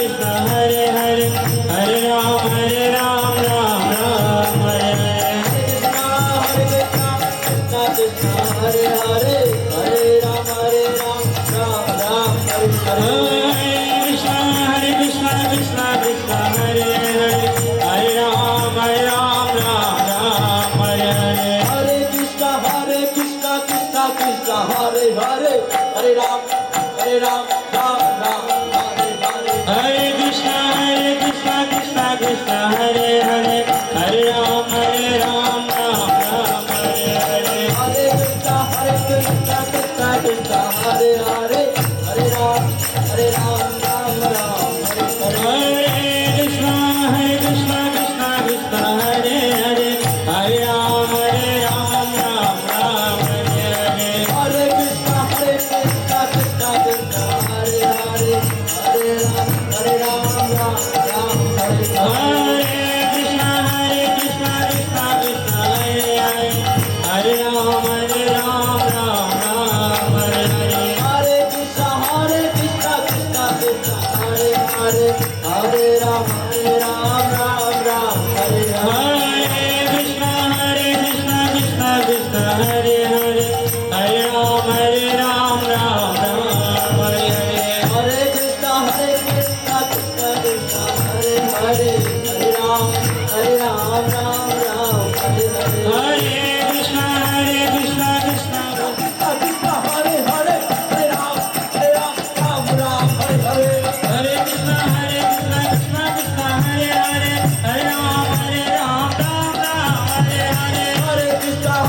Krishna Hare Hare Hare Ram Ram Ram Hare Hare Krishna Hare Hare Hare Ram Ram Ram Hare Hare Krishna Hare Krishna Krishna Krishna Hare Hare Hare Ram Ram Ram Hare Hare Hare Krishna Krishna Krishna Hare Hare Hare Ram Ram Ram Hare Hare Hare Krishna Krishna Krishna Hare Hare Hare Ram Ram Ram Hare Hare Hare Krishna Krishna Krishna Hare Hare Hare Ram Ram Ram Hare Hare Hare Krishna Krishna Krishna Hare Hare Hare Ram Ram Ram Hare Hare Hare Krishna Krishna Krishna Hare Hare Hare Ram Ram Ram Hare Hare Hare Krishna Krishna Krishna Hare Hare Hare Ram Ram Ram Hare Hare Hare Krishna Krishna Krishna Hare Hare Hare Ram Ram Hare Hare Hare Krishna Krishna Krishna Hare Hare Hare Ram Ram Hare Hare Hare Krishna Krishna Krishna Hare Hare Hare Ram Ram Hare Hare Hare Krishna Krishna Krishna Krishna Hare Hare Hare Ram Ram Hare Hare Hare Krishna Krishna Krishna Hare Hare Hare Ram Ram Hare Hare Hare Krishna Krishna Krishna Hare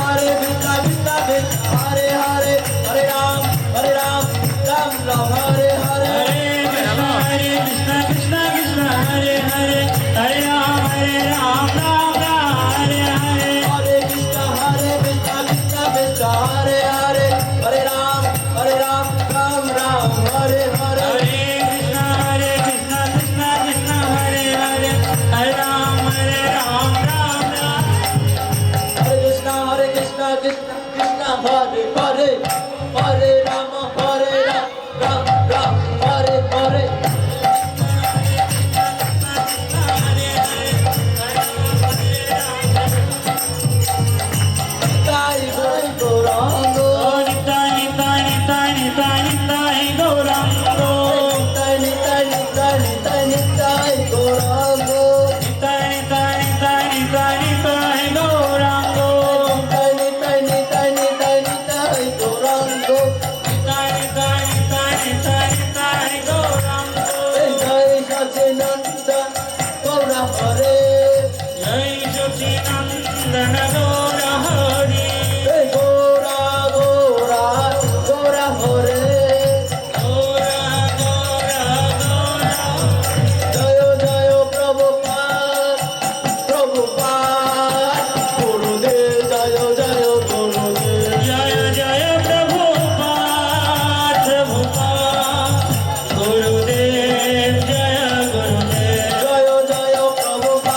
Hare Hare Ram Ram Hare Hare Hare Krishna Krishna Krishna Hare Hare Hare Ram Ram Hare Hare Hare Krishna Krishna Krishna Hare Hare Hare Ram Ram Hare Hare Hare Krishna Krishna Krishna Hare Hare Hare Ram Ram Hare Krishna Krishna Krishna Hare Hare Hare Ram Ram Hare Hare Jai Guru Gauranga Tani Tani Tani Tani Tani Gaurango Tani Tani Tani Tani Jai Gauranga Tani Tani Tani Tani Tani Gaurango Tani Tani Tani Tani Jai Gauranga Tani Tani Tani Tani Tani Gaurango Jai Satchidananda Gaura Hare Jai Satchidananda Gaura Hari Gaura Gaura Gaura Hare Gaura Gaura Gaura Jayo Jayo Prabhupada Prabhupada Gurudev Jayo Jayo Gurudev Jaya Jaya Prabhupada Prabhupada Gurudev Jaya Gurudev Jayo Jayo Prabhupada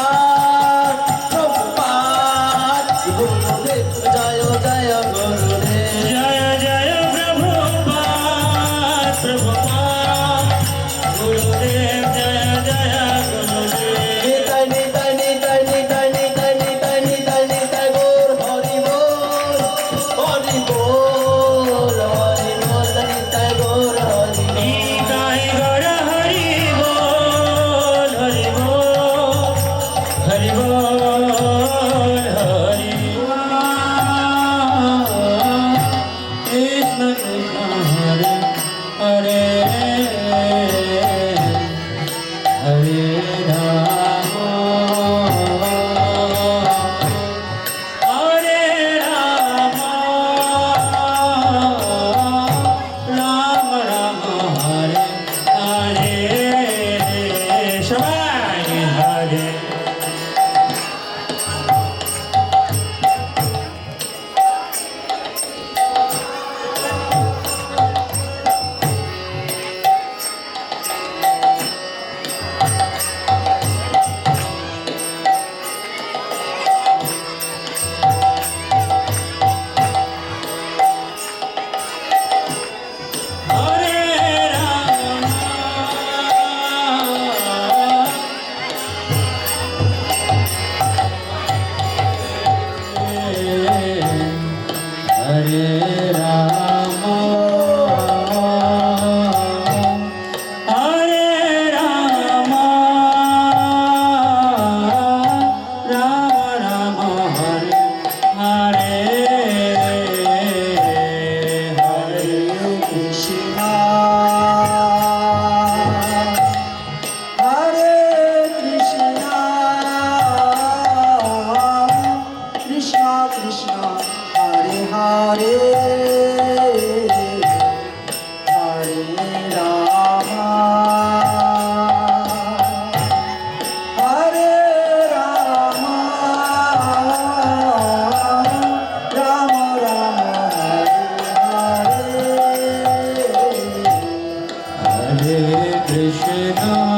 Hare